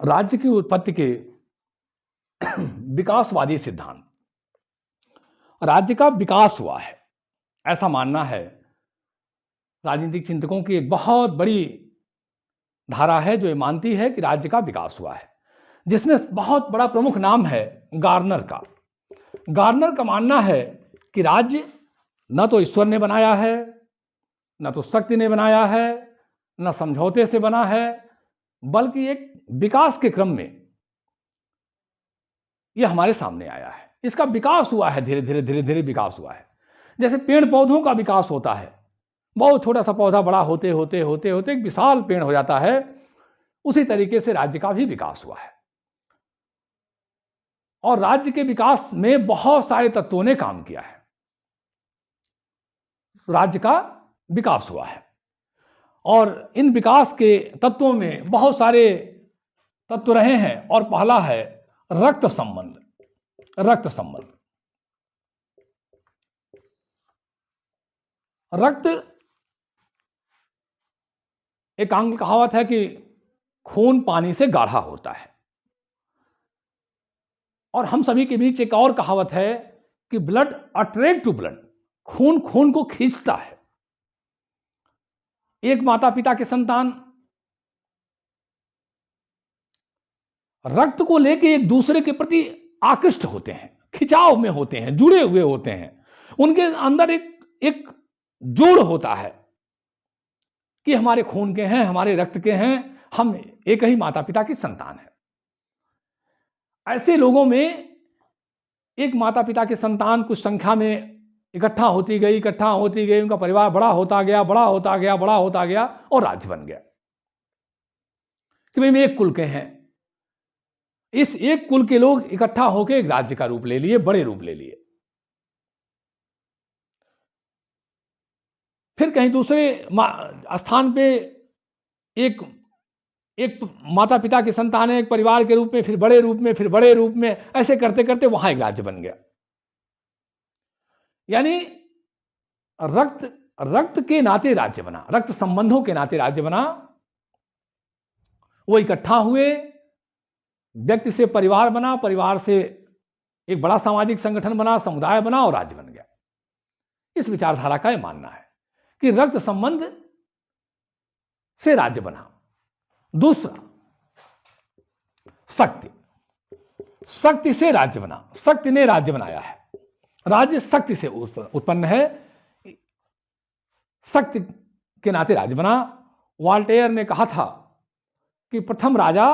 राज्य की उत्पत्ति के विकासवादी सिद्धांत। राज्य का विकास हुआ है, ऐसा मानना है राजनीतिक चिंतकों की एक बहुत बड़ी धारा है जो ये मानती है कि राज्य का विकास हुआ है, जिसमें बहुत बड़ा प्रमुख नाम है गार्नर का। गार्नर का मानना है कि राज्य न तो ईश्वर ने बनाया है, न तो शक्ति ने बनाया है, न समझौते से बना है, बल्कि एक विकास के क्रम में यह हमारे सामने आया है। इसका विकास हुआ है, धीरे धीरे धीरे धीरे विकास हुआ है। जैसे पेड़ पौधों का विकास होता है, बहुत छोटा सा पौधा बड़ा होते होते होते होते एक विशाल पेड़ हो जाता है, उसी तरीके से राज्य का भी विकास हुआ है। और राज्य के विकास में बहुत सारे तत्वों ने काम किया है। राज्य का विकास हुआ है और इन विकास के तत्वों में बहुत सारे तत्व रहे हैं और पहला है रक्त संबंध। रक्त संबंध, रक्त एक आंग्ल कहावत है कि खून पानी से गाढ़ा होता है, और हम सभी के बीच एक और कहावत है कि ब्लड अट्रैक्ट टू ब्लड, खून खून को खींचता है। एक माता पिता के संतान रक्त को लेके एक दूसरे के प्रति आकृष्ट होते हैं, खिंचाव में होते हैं, जुड़े हुए होते हैं। उनके अंदर एक जोड़ होता है कि हमारे खून के हैं, हमारे रक्त के हैं, हम एक ही माता पिता की संतान हैं। ऐसे लोगों में एक माता पिता की संतान कुछ संख्या में इकट्ठा होती गई, उनका परिवार बड़ा होता गया और राज्य बन गया कि भाई हम एक कुल के हैं। इस एक कुल के लोग इकट्ठा होकर एक राज्य का रूप ले लिए, बड़े रूप ले लिए। फिर कहीं दूसरे स्थान पे एक माता पिता की संतान है, एक परिवार के रूप में, फिर बड़े रूप में, ऐसे करते करते वहां एक राज्य बन गया। यानी रक्त के नाते राज्य बना, रक्त संबंधों के नाते राज्य बना। वो इकट्ठा हुए, व्यक्ति से परिवार बना, परिवार से एक बड़ा सामाजिक संगठन बना, समुदाय बना और राज्य बन गया। इस विचारधारा का यह मानना है कि रक्त संबंध से राज्य बना। दूसरा, शक्ति से राज्य बना, शक्ति ने राज्य बनाया है। राज्य शक्ति से उत्पन्न है, शक्ति के नाते राज्य बना। वॉल्टेयर ने कहा था कि प्रथम राजा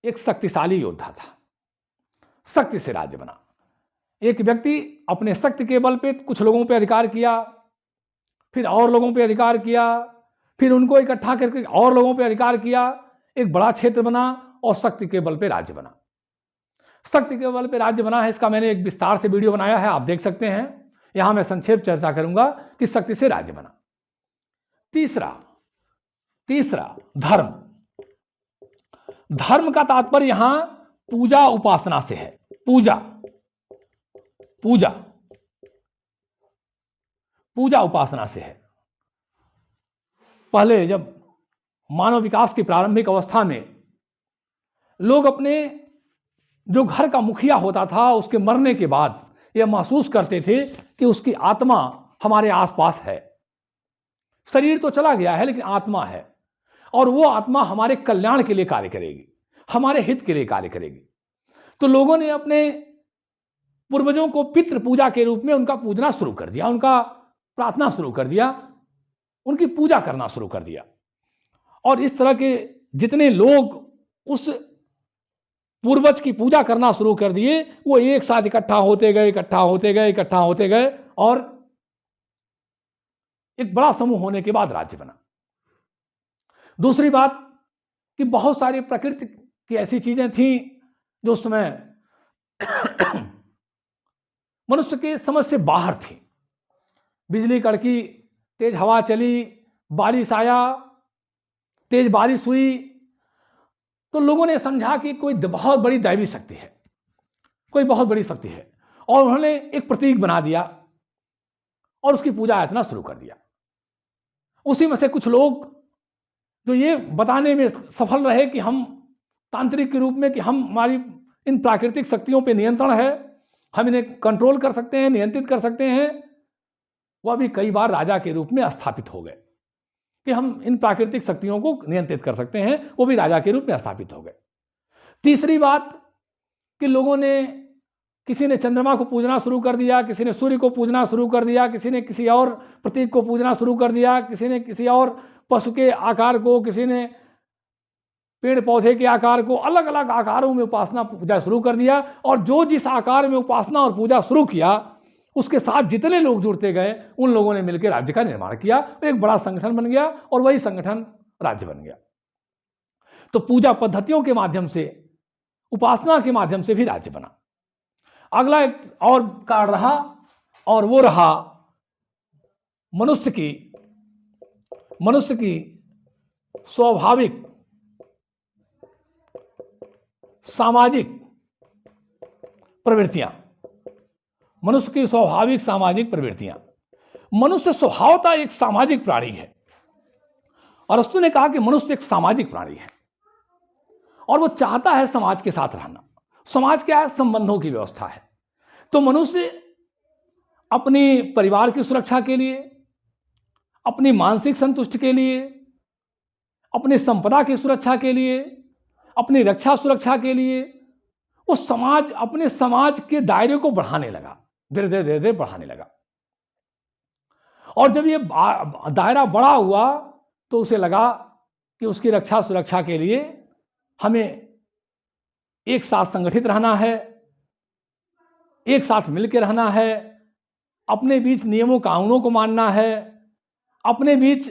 एक शक्तिशाली योद्धा था, शक्ति से राज्य बना। एक व्यक्ति अपने शक्ति के बल पे कुछ लोगों पे अधिकार किया, फिर और लोगों पे अधिकार किया, फिर उनको इकट्ठा करके और लोगों पे अधिकार किया, एक बड़ा क्षेत्र बना और शक्ति के बल पे राज्य बना। शक्ति के बल पे राज्य बना है, इसका मैंने एक विस्तार से वीडियो बनाया है, आप देख सकते हैं। यहां मैं संक्षेप चर्चा करूंगा कि शक्ति से राज्य बना। तीसरा धर्म। धर्म का तात्पर्य यहां पूजा उपासना से है। पूजा उपासना से है। पहले जब मानव विकास की प्रारंभिक अवस्था में लोग अपने जो घर का मुखिया होता था, उसके मरने के बाद यह महसूस करते थे कि उसकी आत्मा हमारे आसपास है। शरीर तो चला गया है लेकिन आत्मा है, और वो आत्मा हमारे कल्याण के लिए कार्य करेगी, हमारे हित के लिए कार्य करेगी। तो लोगों ने अपने पूर्वजों को पितृ पूजा के रूप में उनका पूजना शुरू कर दिया, उनका प्रार्थना शुरू कर दिया, उनकी पूजा करना शुरू कर दिया। और इस तरह के जितने लोग उस पूर्वज की पूजा करना शुरू कर दिए, वो एक साथ इकट्ठा होते गए और एक बड़ा समूह होने के बाद राज्य बना। दूसरी बात कि बहुत सारी प्रकृति की ऐसी चीजें थीं जो उस समय मनुष्य के समझ से बाहर थी। बिजली कड़की, तेज हवा चली, बारिश आया, तेज बारिश हुई, तो लोगों ने समझा कि कोई बहुत बड़ी दैवी शक्ति है, कोई बहुत बड़ी शक्ति है, और उन्होंने एक प्रतीक बना दिया और उसकी पूजा अर्चना शुरू कर दिया। उसी में से कुछ लोग जो ये बताने में सफल रहे कि हम तांत्रिक के रूप में कि हमारी इन प्राकृतिक शक्तियों पे नियंत्रण है, हम इन्हें कंट्रोल कर सकते हैं, नियंत्रित कर सकते हैं, वह भी कई बार राजा के रूप में स्थापित हो गए कि हम इन प्राकृतिक शक्तियों को नियंत्रित कर सकते हैं, वो भी राजा के रूप में स्थापित हो गए। तीसरी बात कि लोगों ने, किसी ने चंद्रमा को पूजना शुरू कर दिया, किसी ने सूर्य को पूजना शुरू कर दिया, किसी ने किसी और प्रतीक को पूजना शुरू कर दिया, किसी ने किसी और पशु के आकार को, किसी ने पेड़ पौधे के आकार को, अलग अलग आकारों में उपासना पूजा शुरू कर दिया। और जो जिस आकार में उपासना और पूजा शुरू किया, उसके साथ जितने लोग जुड़ते गए, उन लोगों ने मिलकर राज्य का निर्माण किया, एक बड़ा संगठन बन गया और वही संगठन राज्य बन गया। तो पूजा पद्धतियों के माध्यम से, उपासना के माध्यम से भी राज्य बना। अगला एक और कारण रहा, और वो रहा मनुष्य की स्वाभाविक सामाजिक प्रवृत्तियां। मनुष्य की स्वाभाविक सामाजिक प्रवृत्तियां। मनुष्य स्वभावतः एक सामाजिक प्राणी है। अरस्तु ने कहा कि मनुष्य एक सामाजिक प्राणी है और वो चाहता है समाज के साथ रहना। समाज क्या है? संबंधों की व्यवस्था है। तो मनुष्य अपनी परिवार की सुरक्षा के लिए, अपनी मानसिक संतुष्टि के लिए, अपनी संपदा की सुरक्षा के लिए, अपनी रक्षा सुरक्षा के लिए वो अपने समाज के दायरे को बढ़ाने लगा, धीरे धीरे बढ़ाने लगा। और जब ये दायरा बड़ा हुआ तो उसे लगा कि उसकी रक्षा सुरक्षा के लिए हमें एक साथ संगठित रहना है, एक साथ मिलकर रहना है, अपने बीच नियमों कानूनों को मानना है, अपने बीच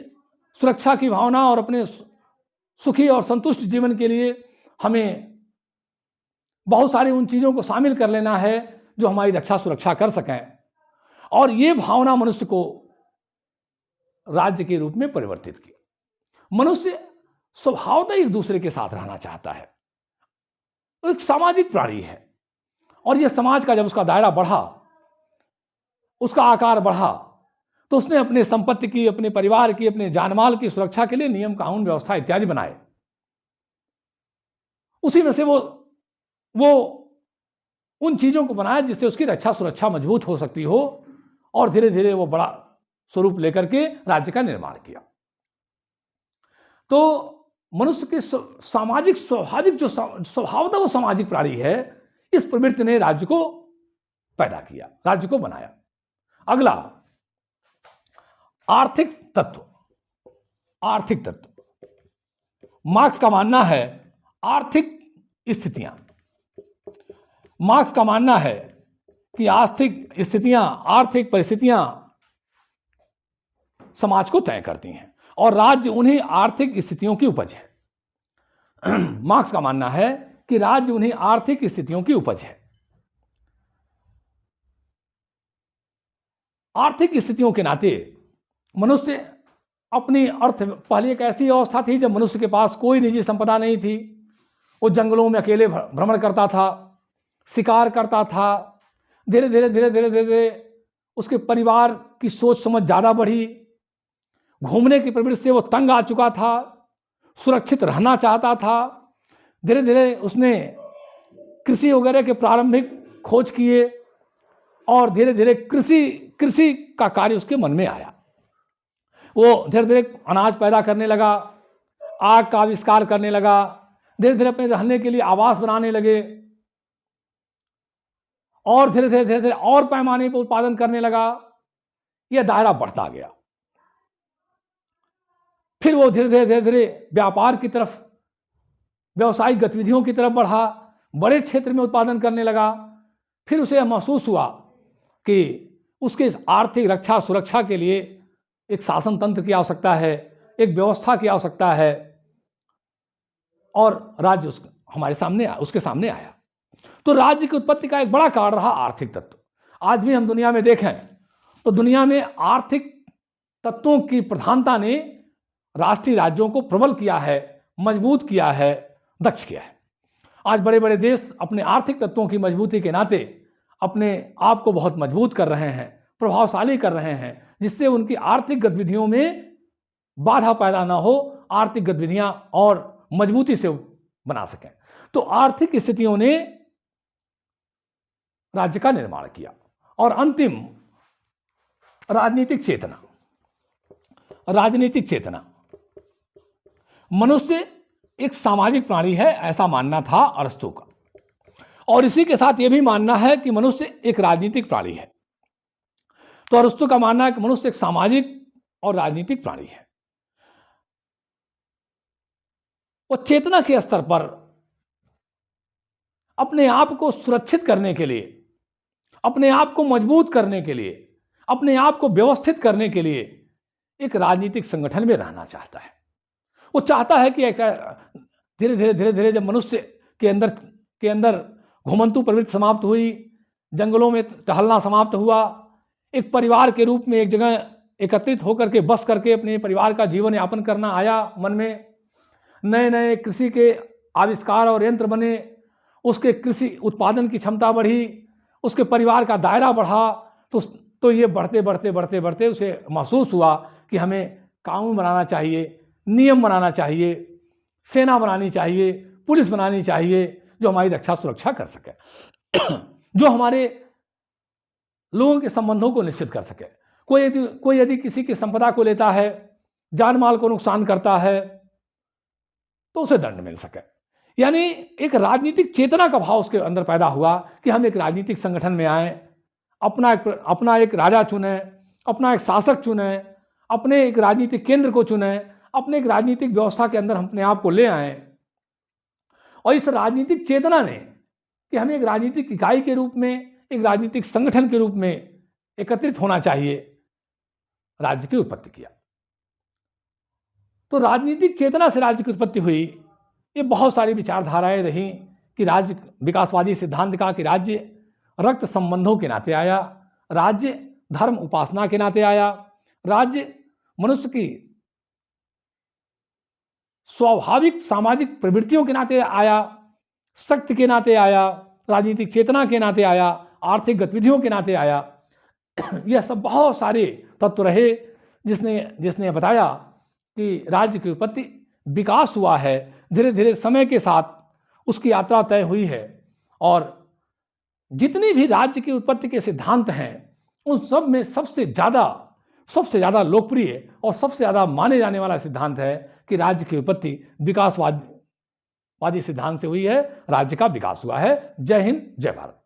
सुरक्षा की भावना और अपने सुखी और संतुष्ट जीवन के लिए हमें बहुत सारी उन चीज़ों को शामिल कर लेना है जो हमारी रक्षा सुरक्षा कर सकें। और ये भावना मनुष्य को राज्य के रूप में परिवर्तित की। मनुष्य स्वभावतः एक दूसरे के साथ रहना चाहता है, एक सामाजिक प्राणी है। और यह समाज का जब उसका दायरा बढ़ा, उसका आकार बढ़ा, तो उसने अपने संपत्ति की, अपने परिवार की, अपने जानमाल की सुरक्षा के लिए नियम कानून व्यवस्था इत्यादि बनाए। उसी में से वो उन चीजों को बनाया जिससे उसकी रक्षा सुरक्षा मजबूत हो सकती हो, और धीरे धीरे वो बड़ा स्वरूप लेकर के राज्य का निर्माण किया। तो मनुष्य के सामाजिक स्वाभाविक जो स्वभावतः वो सामाजिक प्राणी है, इस प्रवृत्ति ने राज्य को पैदा किया, राज्य को बनाया। अगला आर्थिक तत्व। आर्थिक तत्व मार्क्स का मानना है आर्थिक स्थितियां। मार्क्स का मानना है कि आर्थिक स्थितियां, आर्थिक परिस्थितियां समाज को तय करती हैं और राज्य उन्हीं आर्थिक स्थितियों की उपज है। मार्क्स का मानना है कि राज्य उन्हीं आर्थिक स्थितियों की उपज है। आर्थिक स्थितियों के नाते मनुष्य अपनी पहले एक ऐसी अवस्था थी जब मनुष्य के पास कोई निजी संपदा नहीं थी। वो जंगलों में अकेले भ्रमण करता था, शिकार करता था। धीरे धीरे धीरे धीरे धीरे उसके परिवार की सोच समझ ज़्यादा बढ़ी। घूमने की प्रवृत्ति से वो तंग आ चुका था, सुरक्षित रहना चाहता था। धीरे धीरे उसने कृषि वगैरह के प्रारंभिक खोज किए और धीरे धीरे कृषि का कार्य उसके मन में आया। वो धीरे धीरे अनाज पैदा करने लगा, आग का आविष्कार करने लगा, धीरे धीरे अपने रहने के लिए आवास बनाने लगे और धीरे धीरे धीरे धीरे और पैमाने पर उत्पादन करने लगा। यह दायरा बढ़ता गया। फिर वो धीरे धीरे धीरे धीरे व्यापार की तरफ, व्यावसायिक गतिविधियों की तरफ बढ़ा, बड़े क्षेत्र में उत्पादन करने लगा। फिर उसे महसूस हुआ कि उसके आर्थिक रक्षा सुरक्षा के लिए एक शासन तंत्र की आवश्यकता है, एक व्यवस्था की आवश्यकता है, और राज्य उसके सामने आया। तो राज्य की उत्पत्ति का एक बड़ा कारण रहा आर्थिक तत्व। आज भी हम दुनिया में देखें तो दुनिया में आर्थिक तत्वों की प्रधानता ने राष्ट्रीय राज्यों को प्रबल किया है, मजबूत किया है, दक्ष किया है। आज बड़े बड़े देश अपने आर्थिक तत्वों की मजबूती के नाते अपने आप को बहुत मजबूत कर रहे हैं, प्रभावशाली कर रहे हैं, जिससे उनकी आर्थिक गतिविधियों में बाधा पैदा ना हो, आर्थिक गतिविधियां और मजबूती से बना सकें। तो आर्थिक स्थितियों ने राज्य का निर्माण किया। और अंतिम, राजनीतिक चेतना। राजनीतिक चेतना, मनुष्य एक सामाजिक प्राणी है, ऐसा मानना था अरस्तु का, और इसी के साथ यह भी मानना है कि मनुष्य एक राजनीतिक प्राणी है। तो अरस्तु का मानना है कि मनुष्य एक सामाजिक और राजनीतिक प्राणी है। वो चेतना के स्तर पर अपने आप को सुरक्षित करने के लिए, अपने आप को मजबूत करने के लिए, अपने आप को व्यवस्थित करने के लिए एक राजनीतिक संगठन में रहना चाहता है। वो चाहता है कि धीरे धीरे धीरे धीरे जब मनुष्य के अंदर घुमंतू प्रवृत्ति समाप्त हुई, जंगलों में टहलना समाप्त हुआ, एक परिवार के रूप में एक जगह एकत्रित होकर के बस करके अपने परिवार का जीवन यापन करना आया मन में, नए नए कृषि के आविष्कार और यंत्र बने, उसके कृषि उत्पादन की क्षमता बढ़ी, उसके परिवार का दायरा बढ़ा, तो ये बढ़ते बढ़ते बढ़ते बढ़ते उसे महसूस हुआ कि हमें कानून बनाना चाहिए, नियम बनाना चाहिए, सेना बनानी चाहिए, पुलिस बनानी चाहिए, जो हमारी रक्षा सुरक्षा कर सके, जो हमारे लोगों के संबंधों को निश्चित कर सके। कोई यदि किसी की संपदा को लेता है, जान माल को नुकसान करता है, तो उसे दंड मिल सके। यानी एक राजनीतिक चेतना का भाव उसके अंदर पैदा हुआ कि हम एक राजनीतिक संगठन में आए, अपना एक राजा चुने, अपना एक शासक चुने, अपने एक राजनीतिक केंद्र को चुने, अपने एक राजनीतिक व्यवस्था के अंदर हम अपने आप को ले आए। और इस राजनीतिक चेतना ने कि हमें एक राजनीतिक इकाई के रूप में, एक राजनीतिक संगठन के रूप में एकत्रित होना चाहिए, राज्य की उत्पत्ति किया। तो राजनीतिक चेतना से राज्य की उत्पत्ति हुई। ये बहुत सारी विचारधाराएं रहीं कि राज्य, विकासवादी सिद्धांत का कि राज्य रक्त संबंधों के नाते आया, राज्य धर्म उपासना के नाते आया, राज्य मनुष्य की स्वाभाविक सामाजिक प्रवृत्तियों के नाते आया, शक्ति के नाते आया, राजनीतिक चेतना के नाते आया, आर्थिक गतिविधियों के नाते आया। यह सब बहुत सारे तत्व रहे जिसने बताया कि राज्य की उत्पत्ति, विकास हुआ है, धीरे धीरे समय के साथ उसकी यात्रा तय हुई है। और जितनी भी राज्य की उत्पत्ति के सिद्धांत हैं, उन सब में सबसे ज़्यादा लोकप्रिय और सबसे ज़्यादा माने जाने वाला सिद्धांत है कि राज्य की उत्पत्ति विकासवादी सिद्धांत से हुई है, राज्य का विकास हुआ है। जय हिंद, जय भारत।